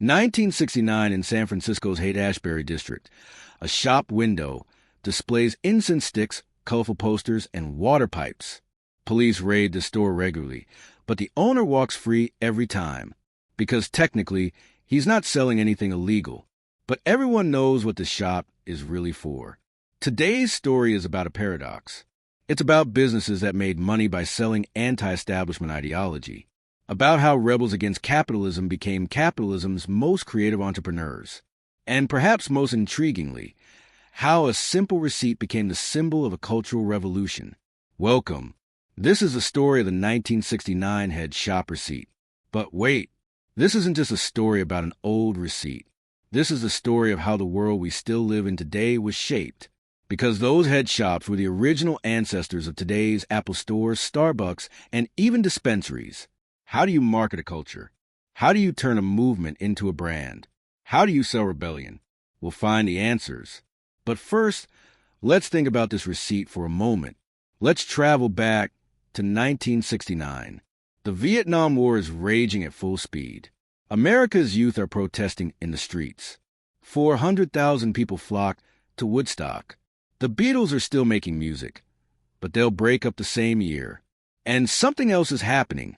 1969 in San Francisco's Haight-Ashbury district. A shop window displays incense sticks, colorful posters, and water pipes. Police raid the store regularly, but the owner walks free every time, because technically, he's not selling anything illegal. But everyone knows what the shop is really for. Today's story is about a paradox. It's about businesses that made money by selling anti-establishment ideology, about how rebels against capitalism became capitalism's most creative entrepreneurs, and perhaps most intriguingly, how a simple receipt became the symbol of a cultural revolution. Welcome. This is the story of the 1969 head shop receipt. But wait, this isn't just a story about an old receipt. This is the story of how the world we still live in today was shaped. Because those head shops were the original ancestors of today's Apple stores, Starbucks, and even dispensaries. How do you market a culture? How do you turn a movement into a brand? How do you sell rebellion? We'll find the answers. But first, let's think about this receipt for a moment. Let's travel back to 1969. The Vietnam War is raging at full speed. America's youth are protesting in the streets. 400,000 people flock to Woodstock. The Beatles are still making music, but they'll break up the same year. And something else is happening.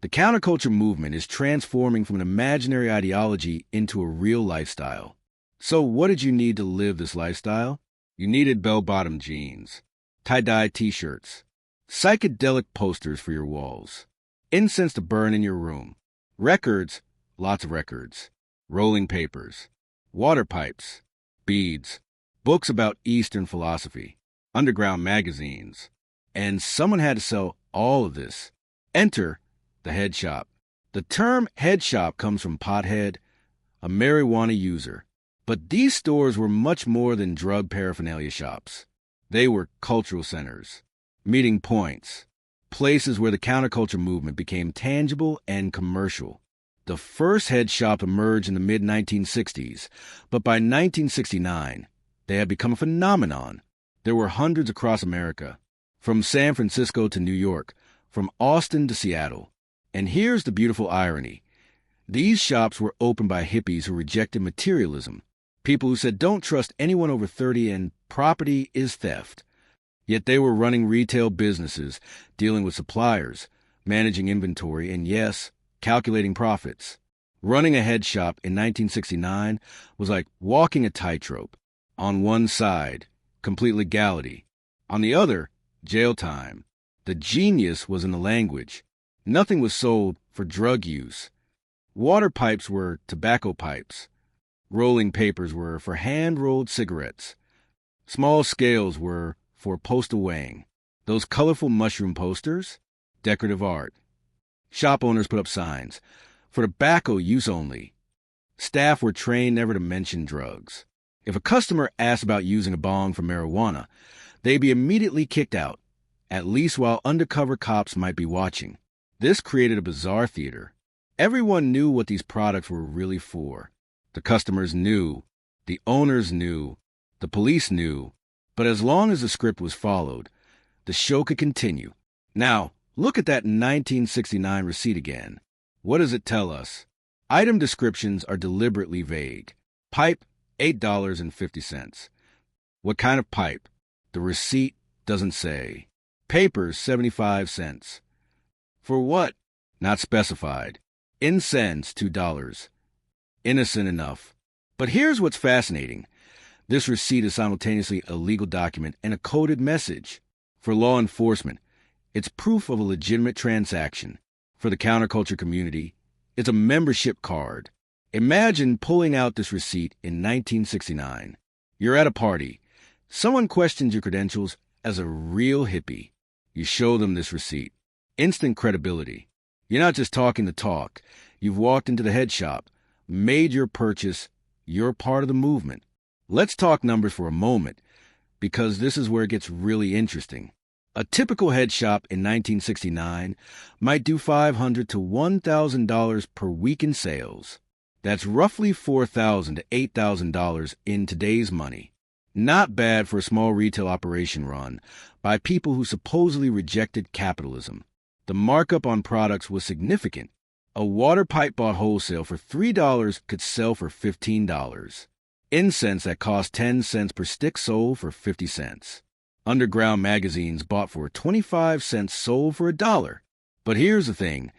The counterculture movement is transforming from an imaginary ideology into a real lifestyle. So what did you need to live this lifestyle? You needed bell-bottom jeans, tie-dye t-shirts, psychedelic posters for your walls, incense to burn in your room, records, lots of records, rolling papers, water pipes, beads, books about Eastern philosophy, underground magazines, and someone had to sell all of this. Enter the head shop. The term head shop comes from pothead, a marijuana user. But these stores were much more than drug paraphernalia shops. They were cultural centers, meeting points, places where the counterculture movement became tangible and commercial. The first head shop emerged in the mid-1960s, but by 1969, they had become a phenomenon. There were hundreds across America, from San Francisco to New York, from Austin to Seattle. And here's the beautiful irony. These shops were opened by hippies who rejected materialism, people who said don't trust anyone over 30 and property is theft. Yet they were running retail businesses, dealing with suppliers, managing inventory, and yes, calculating profits. Running a head shop in 1969 was like walking a tightrope. On one side, complete legality. On the other, jail time. The genius was in the language. Nothing was sold for drug use. Water pipes were tobacco pipes. Rolling papers were for hand-rolled cigarettes. Small scales were for postal weighing. Those colorful mushroom posters, decorative art. Shop owners put up signs, for tobacco use only. Staff were trained never to mention drugs. If a customer asked about using a bong for marijuana, they'd be immediately kicked out, at least while undercover cops might be watching. This created a bizarre theater. Everyone knew what these products were really for. The customers knew, the owners knew, the police knew, but as long as the script was followed, the show could continue. Now, look at that 1969 receipt again. What does it tell us? Item descriptions are deliberately vague. Pipe, $8.50. What kind of pipe? The receipt doesn't say. Papers, 75 cents. For what? Not specified. Incense, $2. Innocent enough. But here's what's fascinating. This receipt is simultaneously a legal document and a coded message. For law enforcement, it's proof of a legitimate transaction. For the counterculture community, it's a membership card. Imagine pulling out this receipt in 1969. You're at a party. Someone questions your credentials as a real hippie. You show them this receipt. Instant credibility. You're not just talking the talk. You've walked into the head shop, made your purchase. You're part of the movement. Let's talk numbers for a moment, because this is where it gets really interesting. A typical head shop in 1969 might do $500 to $1,000 per week in sales. That's roughly $4,000 to $8,000 in today's money. Not bad for a small retail operation run by people who supposedly rejected capitalism. The markup on products was significant, A water pipe bought wholesale for $3 could sell for $15. Incense that cost 10 cents per stick sold for 50 cents. Underground magazines bought for 25 cents sold for $1. But here's the thing.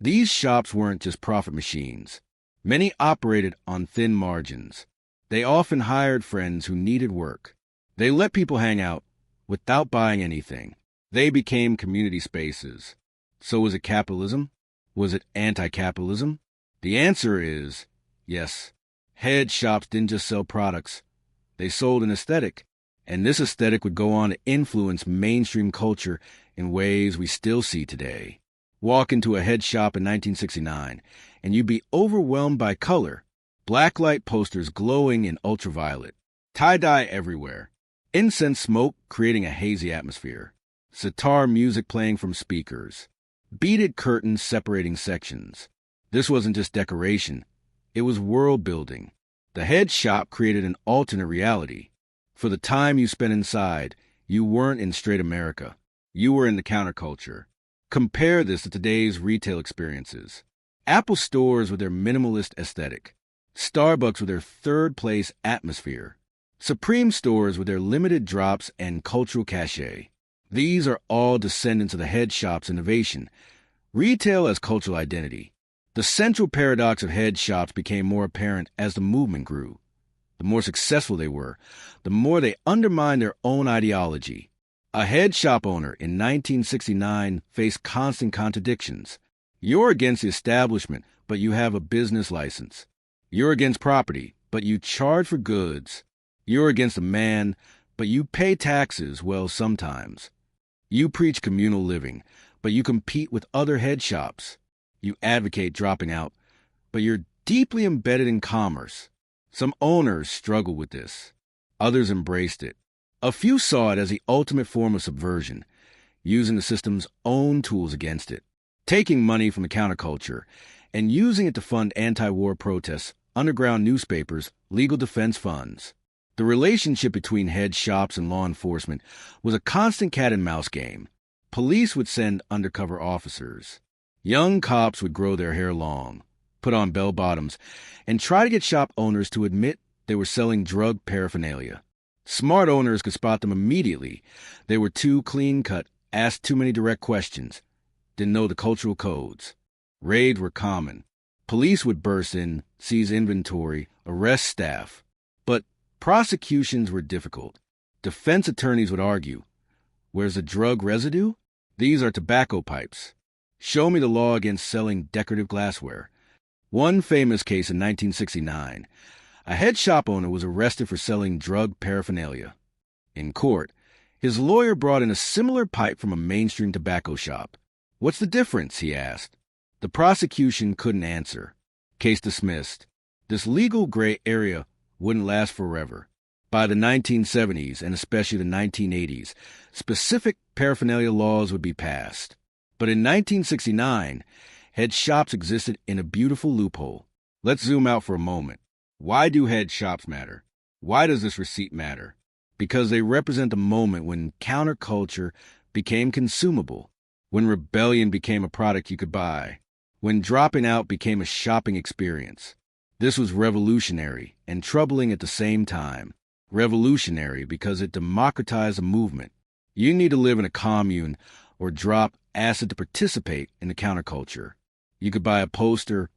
These shops weren't just profit machines. Many operated on thin margins. They often hired friends who needed work. They let people hang out without buying anything. They became community spaces. So was it capitalism? Was it anti-capitalism? The answer is yes. Head shops didn't just sell products. They sold an aesthetic. And this aesthetic would go on to influence mainstream culture in ways we still see today. Walk into a head shop in 1969, and you'd be overwhelmed by color. Blacklight posters glowing in ultraviolet. Tie-dye everywhere. Incense smoke creating a hazy atmosphere. Sitar music playing from speakers. Beaded curtains separating sections. This wasn't just decoration. It was world building. The head shop created an alternate reality. For the time you spent inside, you weren't in straight America. You were in the counterculture. Compare this to today's retail experiences. Apple stores with their minimalist aesthetic. Starbucks with their third-place atmosphere. Supreme stores with their limited drops and cultural cachet. These are all descendants of the head shop's innovation. Retail as cultural identity. The central paradox of head shops became more apparent as the movement grew. The more successful they were, the more they undermined their own ideology. A head shop owner in 1969 faced constant contradictions. You're against the establishment, but you have a business license. You're against property, but you charge for goods. You're against a man, but you pay taxes, well, sometimes. You preach communal living, but you compete with other head shops. You advocate dropping out, but you're deeply embedded in commerce. Some owners struggled with this. Others embraced it. A few saw it as the ultimate form of subversion, using the system's own tools against it, taking money from the counterculture and using it to fund anti-war protests, underground newspapers, legal defense funds. The relationship between head shops and law enforcement was a constant cat-and-mouse game. Police would send undercover officers. Young cops would grow their hair long, put on bell-bottoms, and try to get shop owners to admit they were selling drug paraphernalia. Smart owners could spot them immediately. They were too clean-cut, asked too many direct questions, didn't know the cultural codes. Raids were common. Police would burst in, seize inventory, arrest staff. But prosecutions were difficult. Defense attorneys would argue, where's the drug residue? These are tobacco pipes. Show me the law against selling decorative glassware. One famous case in 1969. A head shop owner was arrested for selling drug paraphernalia. In court, his lawyer brought in a similar pipe from a mainstream tobacco shop. What's the difference? He asked. The prosecution couldn't answer. Case dismissed. This legal gray area wouldn't last forever. By the 1970s, and especially the 1980s, specific paraphernalia laws would be passed. But in 1969, head shops existed in a beautiful loophole. Let's zoom out for a moment. Why do head shops matter? Why does this receipt matter? Because they represent the moment when counterculture became consumable, when rebellion became a product you could buy, when dropping out became a shopping experience. This was revolutionary and troubling at the same time. Revolutionary because it democratized a movement. You need to live in a commune or drop acid to participate in the counterculture. You could buy a poster,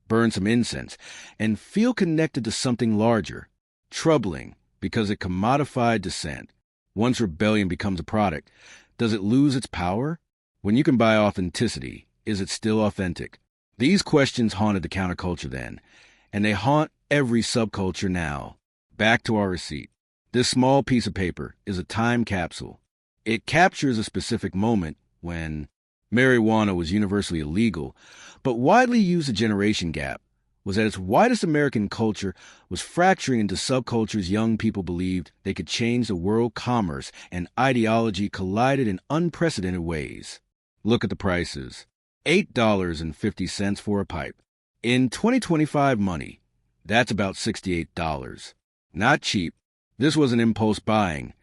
burn some incense, and feel connected to something larger. Troubling because it commodified dissent. Once rebellion becomes a product, does it lose its power? When you can buy authenticity, is it still authentic? These questions haunted the counterculture then, and they haunt every subculture now. Back to our receipt. This small piece of paper is a time capsule. It captures a specific moment when marijuana was universally illegal, but widely used a generation gap, was at its widest American culture was fracturing into subcultures young people believed they could change the world. Commerce and ideology collided in unprecedented ways. Look at the prices. $8.50 for a pipe. In 2025 money, that's about $68. Not cheap. This wasn't impulse buying.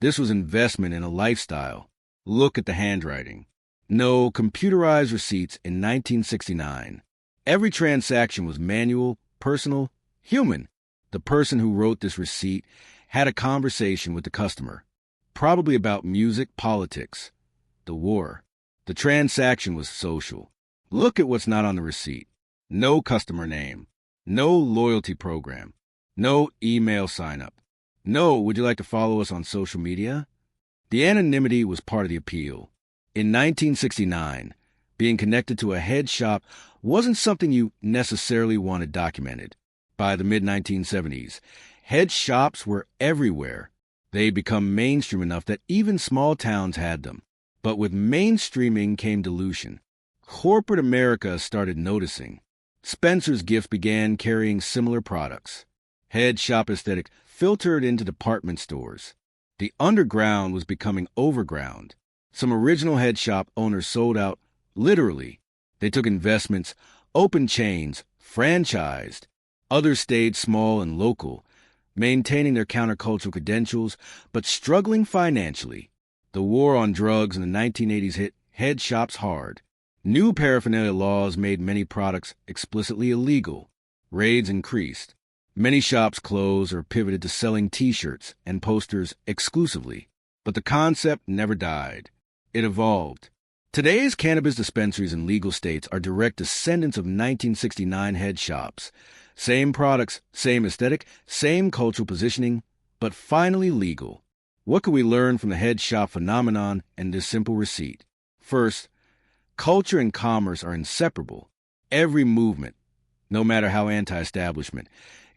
This was investment in a lifestyle. Look at the handwriting. No computerized receipts in 1969. Every transaction was manual, personal, human. The person who wrote this receipt had a conversation with the customer, probably about music, politics, the war. The transaction was social. Look at what's not on the receipt. No customer name. No loyalty program. No email sign-up. No, would you like to follow us on social media? The anonymity was part of the appeal. In 1969, being connected to a head shop wasn't something you necessarily wanted documented. By the mid-1970s, head shops were everywhere. They'd become mainstream enough that even small towns had them. But with mainstreaming came dilution. Corporate America started noticing. Spencer's Gift began carrying similar products. Head shop aesthetic filtered into department stores. The underground was becoming overground. Some original head shop owners sold out, literally. They took investments, opened chains, franchised. Others stayed small and local, maintaining their countercultural credentials, but struggling financially. The war on drugs in the 1980s hit head shops hard. New paraphernalia laws made many products explicitly illegal. Raids increased. Many shops closed or pivoted to selling T-shirts and posters exclusively. But the concept never died. It evolved. Today's cannabis dispensaries in legal states are direct descendants of 1969 head shops. Same products, same aesthetic, same cultural positioning, but finally legal. What can we learn from the head shop phenomenon and this simple receipt? First, culture and commerce are inseparable. Every movement, no matter how anti-establishment,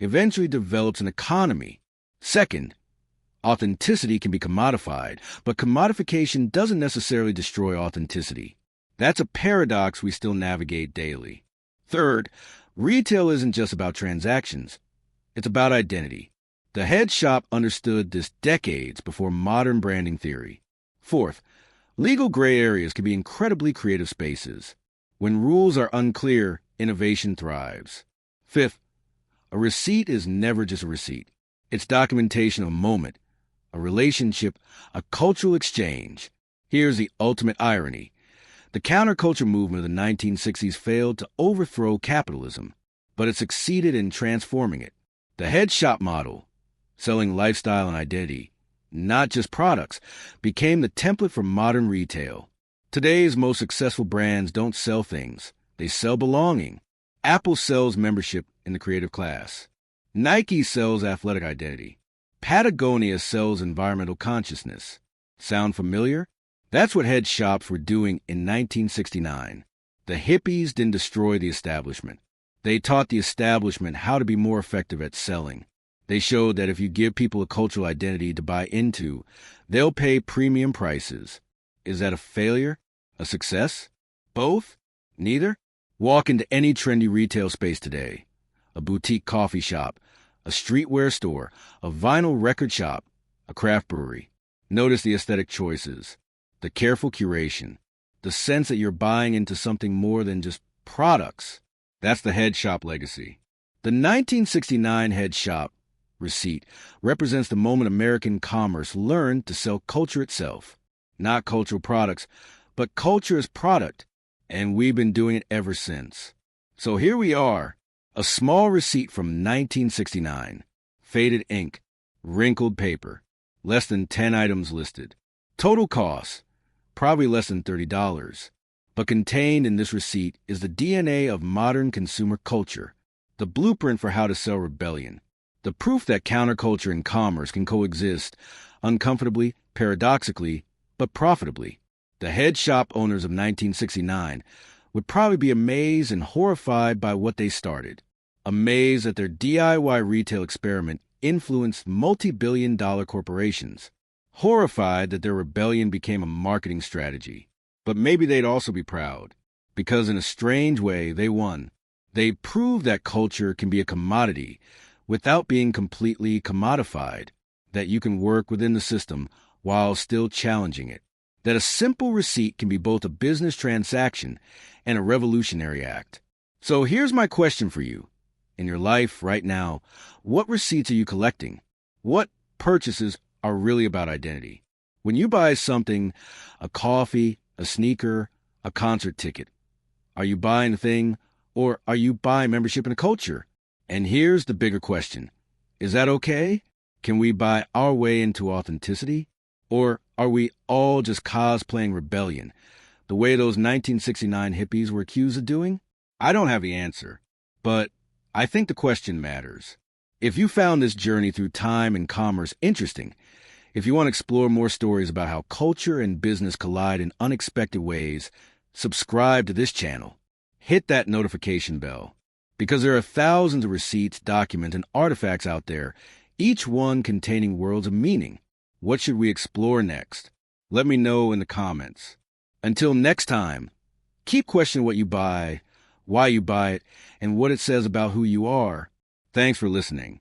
eventually develops an economy. Second, authenticity can be commodified, but commodification doesn't necessarily destroy authenticity. That's a paradox we still navigate daily. Third, retail isn't just about transactions. It's about identity. The head shop understood this decades before modern branding theory. Fourth, legal gray areas can be incredibly creative spaces. When rules are unclear, innovation thrives. Fifth, a receipt is never just a receipt. It's documentation of a moment, a relationship, a cultural exchange. Here's the ultimate irony. The counterculture movement of the 1960s failed to overthrow capitalism, but it succeeded in transforming it. The head shop model, selling lifestyle and identity, not just products, became the template for modern retail. Today's most successful brands don't sell things. They sell belonging. Apple sells membership in the creative class. Nike sells athletic identity. Patagonia sells environmental consciousness. Sound familiar? That's what head shops were doing in 1969. The hippies didn't destroy the establishment. They taught the establishment how to be more effective at selling. They showed that if you give people a cultural identity to buy into, they'll pay premium prices. Is that a failure? A success? Both? Neither? Walk into any trendy retail space today. A boutique coffee shop, a streetwear store, a vinyl record shop, a craft brewery. Notice the aesthetic choices, the careful curation, the sense that you're buying into something more than just products. That's the head shop legacy. The 1969 head shop receipt represents the moment American commerce learned to sell culture itself. Not cultural products, but culture as product. And we've been doing it ever since. So here we are, a small receipt from 1969. Faded ink, wrinkled paper, less than 10 items listed. Total cost, probably less than $30. But contained in this receipt is the DNA of modern consumer culture, the blueprint for how to sell rebellion, the proof that counterculture and commerce can coexist, uncomfortably, paradoxically, but profitably. The head shop owners of 1969 would probably be amazed and horrified by what they started, amazed that their DIY retail experiment influenced multi-billion-dollar corporations, horrified that their rebellion became a marketing strategy. But maybe they'd also be proud, because in a strange way, they won. They proved that culture can be a commodity without being completely commodified, that you can work within the system while still challenging it, that a simple receipt can be both a business transaction and a revolutionary act. So here's my question for you. In your life right now, what receipts are you collecting? What purchases are really about identity? When you buy something, a coffee, a sneaker, a concert ticket, are you buying the thing Or are you buying membership in a culture? And here's the bigger question. Is that okay? Can we buy our way into authenticity? Or are we all just cosplaying rebellion, the way those 1969 hippies were accused of doing? I don't have the answer, but I think the question matters. If you found this journey through time and commerce interesting, if you want to explore more stories about how culture and business collide in unexpected ways, subscribe to this channel. Hit that notification bell, because there are thousands of receipts, documents, and artifacts out there, each one containing worlds of meaning. What should we explore next? Let me know in the comments. Until next time, keep questioning what you buy, why you buy it, and what it says about who you are. Thanks for listening.